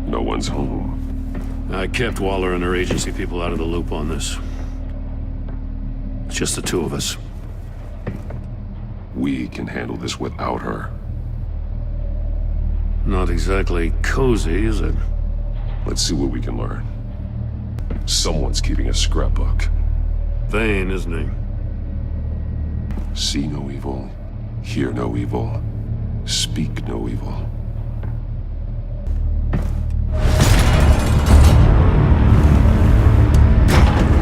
No one's home. I kept Waller and her agency people out of the loop on this. It's just the two of us. We can handle this without her. Not exactly cozy, is it? Let's see what we can learn. Someone's keeping a scrapbook. Vain, isn't he? See no evil, hear no evil, speak no evil.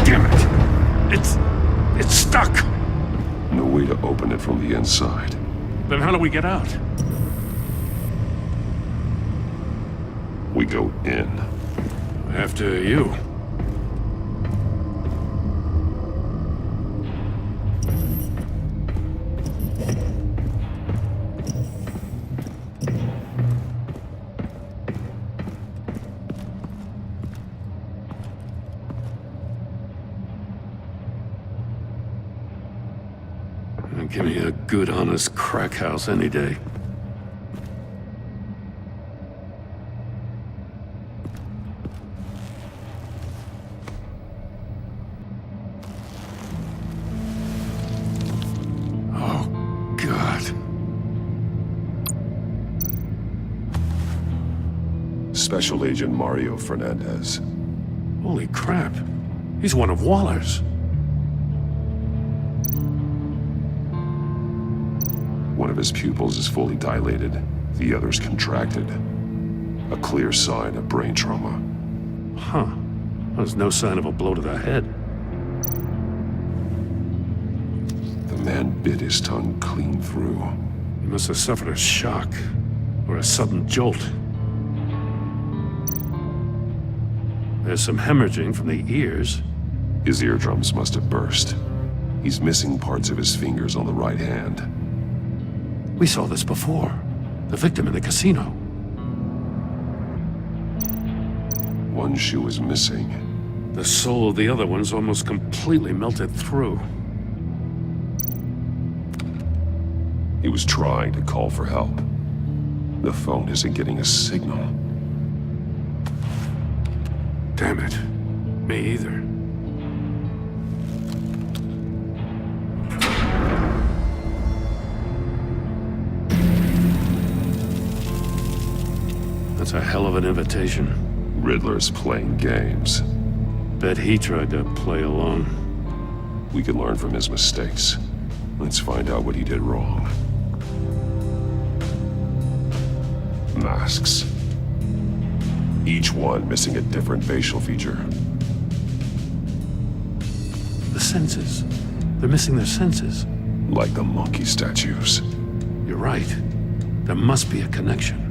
Damn it! It's stuck! No way to open it from the inside. Then how do we get out? We go in. After you. Give me a good, honest crack house any day. Oh, God. Special Agent Mario Fernandez. Holy crap. He's one of Waller's. One of his pupils is fully dilated, the other's contracted. A clear sign of brain trauma. Huh. There's no sign of a blow to the head. The man bit his tongue clean through. He must have suffered a shock, or a sudden jolt. There's some hemorrhaging from the ears. His eardrums must have burst. He's missing parts of his fingers on the right hand. We saw this before. The victim in the casino. One shoe is missing. The soul of the other one's almost completely melted through. He was trying to call for help. The phone isn't getting a signal. Damn it. Me either. That's a hell of an invitation. Riddler's playing games. Bet he tried to play along. We can learn from his mistakes. Let's find out what he did wrong. Masks. Each one missing a different facial feature. The senses. They're missing their senses. Like the monkey statues. You're right. There must be a connection.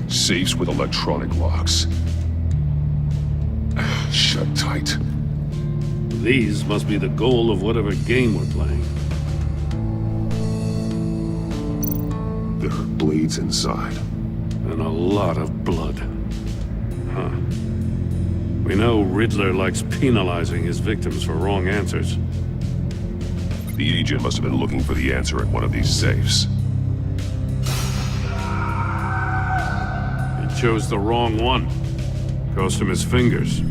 Safes with electronic locks. Shut tight. These must be the goal of whatever game we're playing. There are blades inside. And a lot of blood. Huh. We know Riddler likes penalizing his victims for wrong answers. The agent must have been looking for the answer in one of these safes. He chose the wrong one. Cost him his fingers.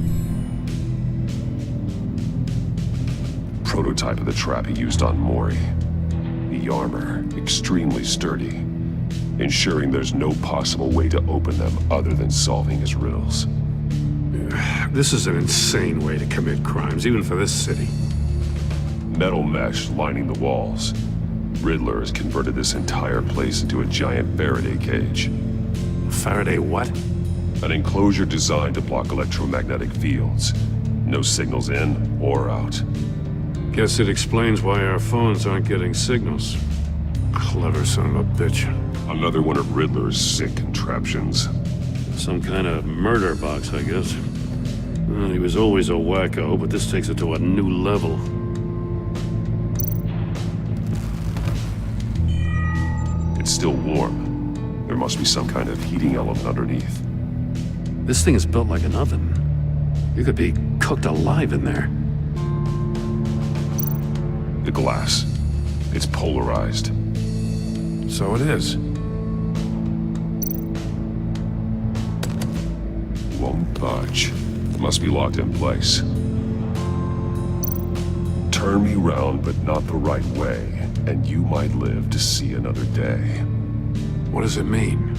Prototype of the trap he used on Mori. The armor, extremely sturdy, ensuring there's no possible way to open them other than solving his riddles. This is an insane way to commit crimes, even for this city. Metal mesh lining the walls. Riddler has converted this entire place into a giant Faraday cage. Faraday what? An enclosure designed to block electromagnetic fields. No signals in or out. Guess it explains why our phones aren't getting signals. Clever son of a bitch. Another one of Riddler's sick contraptions. Some kind of murder box, I guess. Well, he was always a wacko, but this takes it to a new level. It's still warm. There must be some kind of heating element underneath. This thing is built like an oven. You could be cooked alive in there. The glass. It's polarized. So it is. Won't budge. Must be locked in place. Turn me round, but not the right way, and you might live to see another day. What does it mean?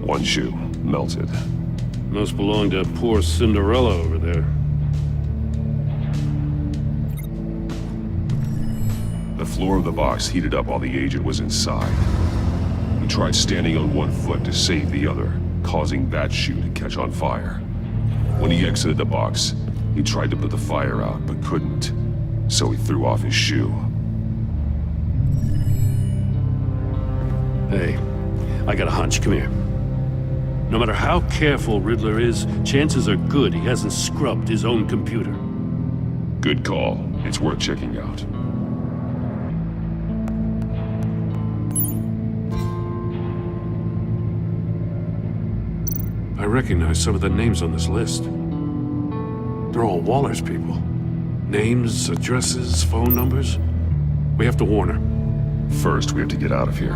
One shoe, melted. Must belong to poor Cinderella over there. The floor of the box heated up while the agent was inside. He tried standing on one foot to save the other, causing that shoe to catch on fire. When he exited the box, he tried to put the fire out, but couldn't. So he threw off his shoe. Hey, I got a hunch. Come here. No matter how careful Riddler is, chances are good he hasn't scrubbed his own computer. Good call. It's worth checking out. I recognize some of the names on this list. They're all Waller's people. Names, addresses, phone numbers. We have to warn her. First, we have to get out of here.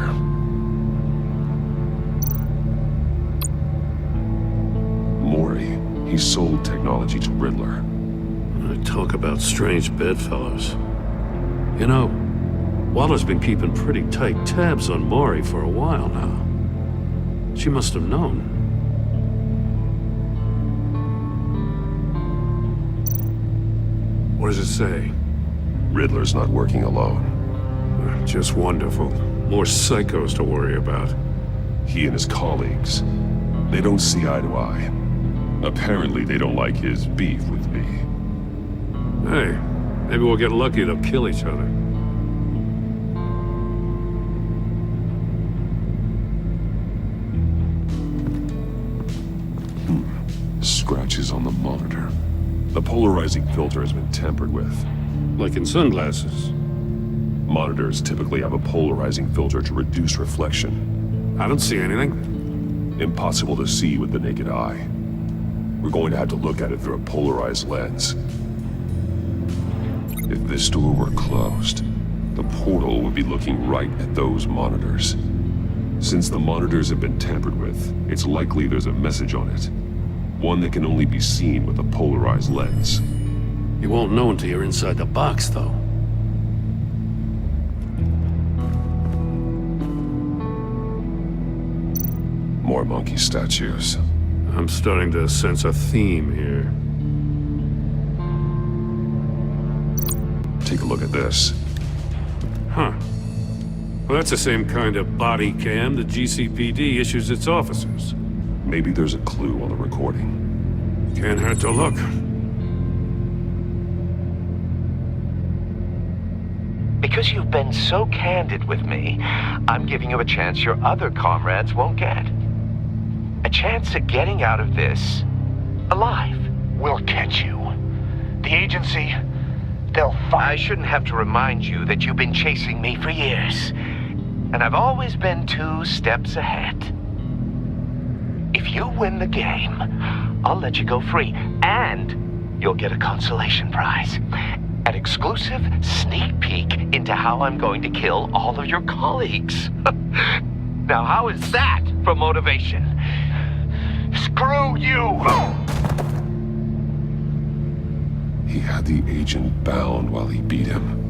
Mori. He sold technology to Riddler. Talk about strange bedfellows. You know, Waller's been keeping pretty tight tabs on Mori for a while now. She must have known. What does it say? Riddler's not working alone. Just wonderful. More psychos to worry about. He and his colleagues, they don't see eye to eye. Apparently, they don't like his beef with me. Hey, maybe we'll get lucky to kill each other. Scratches on the monitor. The polarizing filter has been tampered with. Like in sunglasses. Monitors typically have a polarizing filter to reduce reflection. I don't see anything. Impossible to see with the naked eye. We're going to have to look at it through a polarized lens. If this door were closed, the portal would be looking right at those monitors. Since the monitors have been tampered with, it's likely there's a message on it. One that can only be seen with a polarized lens. You won't know until you're inside the box, though. More monkey statues. I'm starting to sense a theme here. Take a look at this. Huh. Well, that's the same kind of body cam the GCPD issues its officers. Maybe there's a clue on the recording. Can't hurt to look. Because you've been so candid with me, I'm giving you a chance your other comrades won't get. A chance at getting out of this alive. We'll catch you. The agency, they'll I find... shouldn't have to remind you that you've been chasing me for years. And I've always been 2 steps ahead. If you win the game, I'll let you go free. And you'll get a consolation prize. An exclusive sneak peek into how I'm going to kill all of your colleagues. Now, how is that for motivation? Screw you! He had the agent bound while he beat him.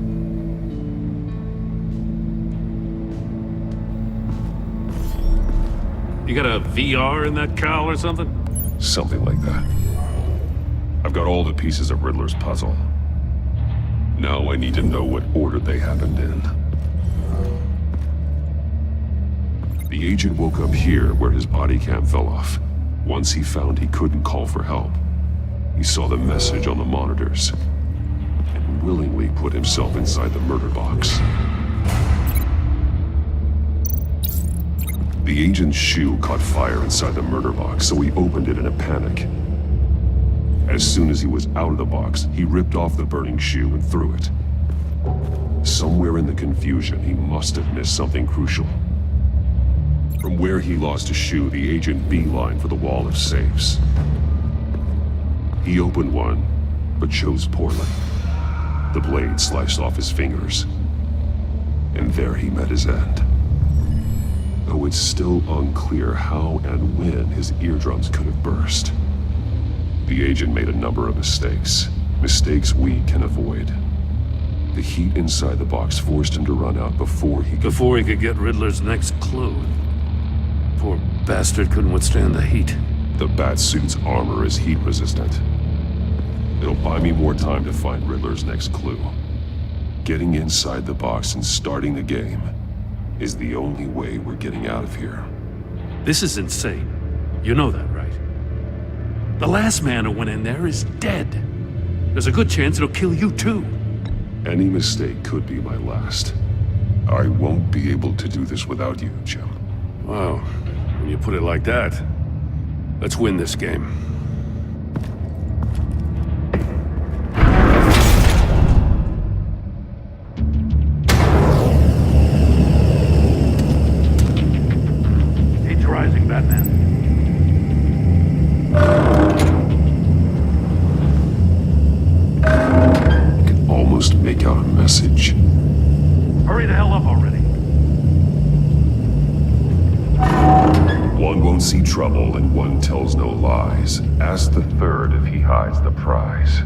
You got a VR in that cowl or something? Something like that. I've got all the pieces of Riddler's puzzle. Now I need to know what order they happened in. The agent woke up here where his body cam fell off. Once he found he couldn't call for help, he saw the message on the monitors and willingly put himself inside the murder box. The agent's shoe caught fire inside the murder box, so he opened it in a panic. As soon as he was out of the box, he ripped off the burning shoe and threw it. Somewhere in the confusion, he must have missed something crucial. From where he lost a shoe, the agent beelined for the wall of safes. He opened one, but chose poorly. The blade sliced off his fingers, and there he met his end. Though it's still unclear how and when his eardrums could have burst. The agent made a number of mistakes. Mistakes we can avoid. The heat inside the box forced him to run out before he could get Riddler's next clue. Poor bastard couldn't withstand the heat. The Batsuit's armor is heat resistant. It'll buy me more time to find Riddler's next clue. Getting inside the box and starting the game is the only way we're getting out of here. This is insane. You know that, right? The last man who went in there is dead. There's a good chance it'll kill you too. Any mistake could be my last. I won't be able to do this without you, Jim. Wow, when you put it like that, let's win this game. Heat's rising, Batman. I can almost make out a message. Hurry the hell up already. One won't see trouble and one tells no lies. Ask the third if he hides the prize.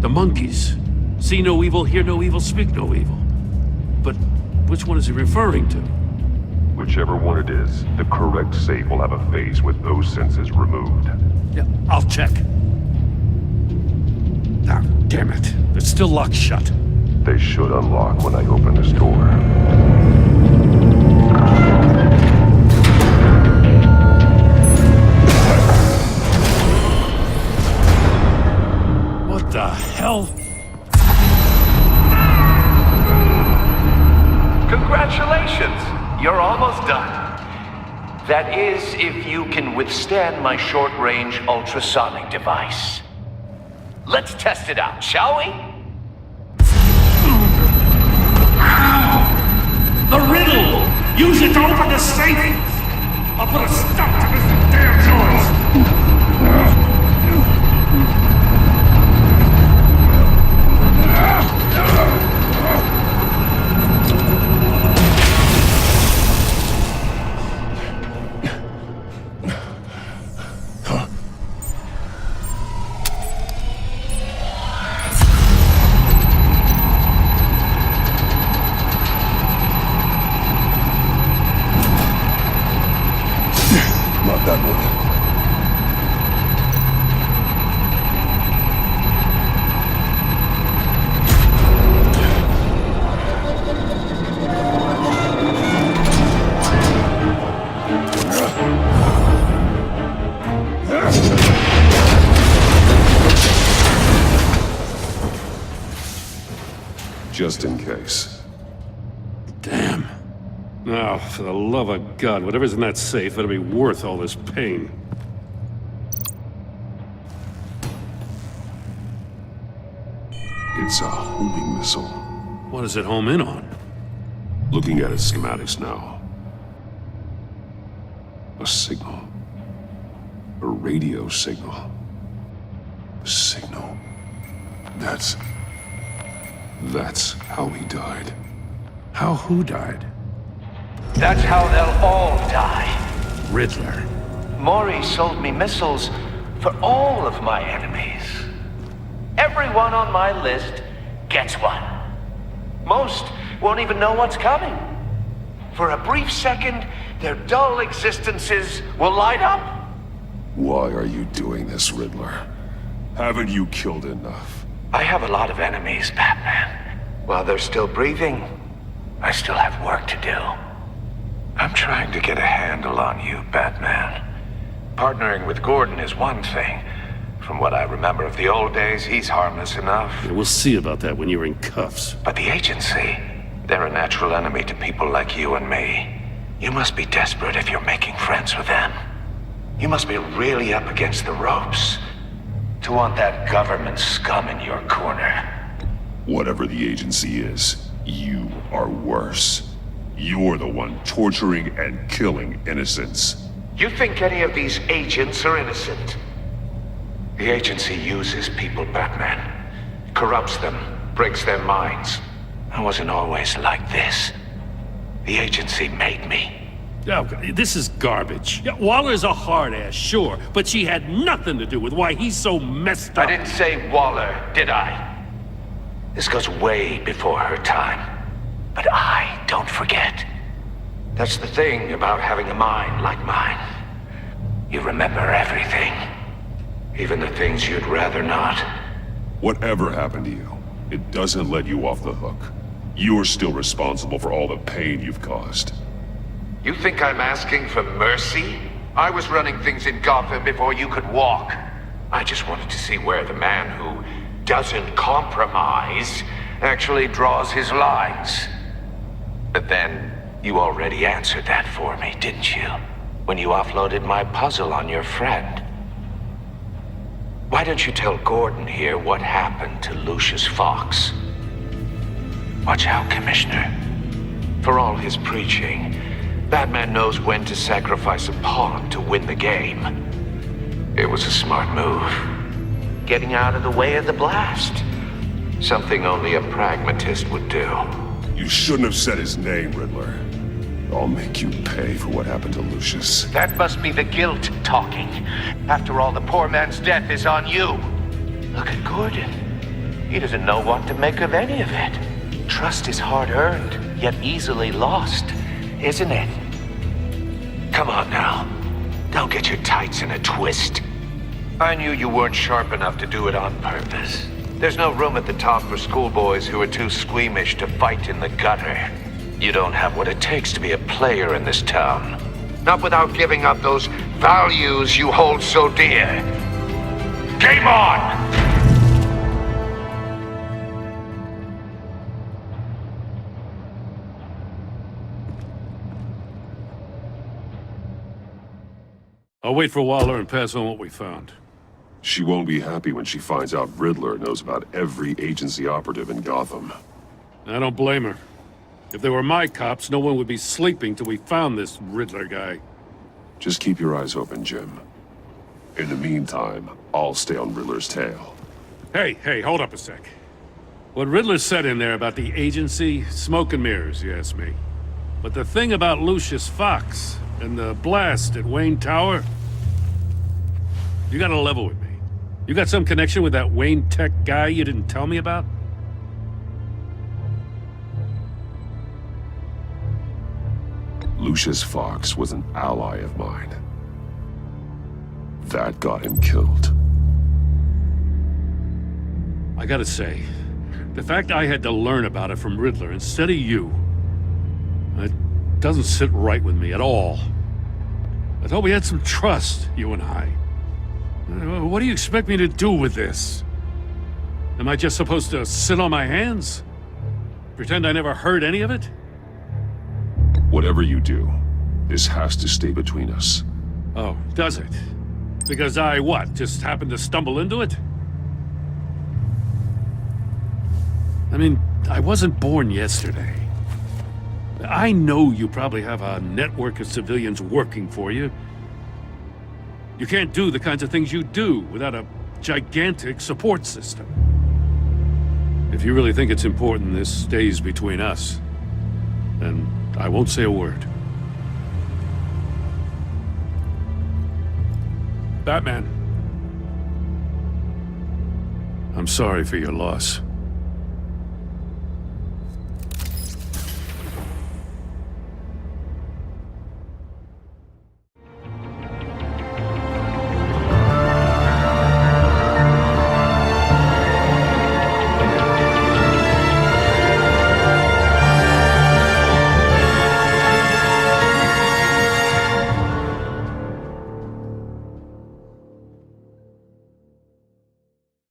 The monkeys. See no evil, hear no evil, speak no evil. But which one is he referring to? Whichever one it is, the correct safe will have a face with those senses removed. Yeah, I'll check. Ah, damn it. They're still locked shut. They should unlock when I open this door. What the hell? Congratulations! You're almost done. That is, if you can withstand my short-range ultrasonic device. Let's test it out, shall we? The riddle! Use it to open the safe! I'll put a stop to this damn noise! Not that one. Just in case. Damn. Now, for the love of God, whatever's in that safe better be worth all this pain. It's a homing missile. What does it home in on? Looking at its schematics now. A signal. A radio signal. A signal. That's how he died. How who died? That's how they'll all die. Riddler. Maury sold me missiles for all of my enemies. Everyone on my list gets one. Most won't even know what's coming. For a brief second, their dull existences will light up. Why are you doing this, Riddler? Haven't you killed enough? I have a lot of enemies, Batman. While they're still breathing, I still have work to do. I'm trying to get a handle on you, Batman. Partnering with Gordon is one thing. From what I remember of the old days, he's harmless enough. Yeah, we'll see about that when you're in cuffs. But the agency, they're a natural enemy to people like you and me. You must be desperate if you're making friends with them. You must be really up against the ropes to want that government scum in your corner. Whatever the agency is, you are worse. You're the one torturing and killing innocents. You think any of these agents are innocent? The agency uses people, Batman. Corrupts them, breaks their minds. I wasn't always like this. The agency made me. Oh, this is garbage. Yeah, Waller's a hard ass, sure, but she had nothing to do with why he's so messed up. I didn't say Waller, did I? This goes way before her time. But I don't forget. That's the thing about having a mind like mine. You remember everything. Even the things you'd rather not. Whatever happened to you, it doesn't let you off the hook. You're still responsible for all the pain you've caused. You think I'm asking for mercy? I was running things in Gotham before you could walk. I just wanted to see where the man who doesn't compromise actually draws his lines. But then, you already answered that for me, didn't you? When you offloaded my puzzle on your friend. Why don't you tell Gordon here what happened to Lucius Fox? Watch out, Commissioner. For all his preaching, Batman knows when to sacrifice a pawn to win the game. It was a smart move. Getting out of the way of the blast. Something only a pragmatist would do. You shouldn't have said his name, Riddler. I'll make you pay for what happened to Lucius. That must be the guilt talking. After all, the poor man's death is on you. Look at Gordon. He doesn't know what to make of any of it. Trust is hard-earned, yet easily lost, isn't it? Come on now. Don't get your tights in a twist. I knew you weren't sharp enough to do it on purpose. There's no room at the top for schoolboys who are too squeamish to fight in the gutter. You don't have what it takes to be a player in this town. Not without giving up those values you hold so dear. Game on! I'll wait for Waller and pass on what we found. She won't be happy when she finds out Riddler knows about every agency operative in Gotham. I don't blame her. If they were my cops, no one would be sleeping till we found this Riddler guy. Just keep your eyes open, Jim. In the meantime, I'll stay on Riddler's tail. Hey, hold up a sec. What Riddler said in there about the agency, smoke and mirrors, you ask me. But the thing about Lucius Fox and the blast at Wayne Tower, you gotta level with me. You got some connection with that Wayne Tech guy you didn't tell me about? Lucius Fox was an ally of mine. That got him killed. I gotta say, the fact I had to learn about it from Riddler instead of you, it doesn't sit right with me at all. I thought we had some trust, you and I. What do you expect me to do with this? Am I just supposed to sit on my hands? Pretend I never heard any of it? Whatever you do, this has to stay between us. Oh, does it? Because I, what, just happened to stumble into it? I mean, I wasn't born yesterday. I know you probably have a network of civilians working for you. You can't do the kinds of things you do without a gigantic support system. If you really think it's important this stays between us, then I won't say a word. Batman. I'm sorry for your loss.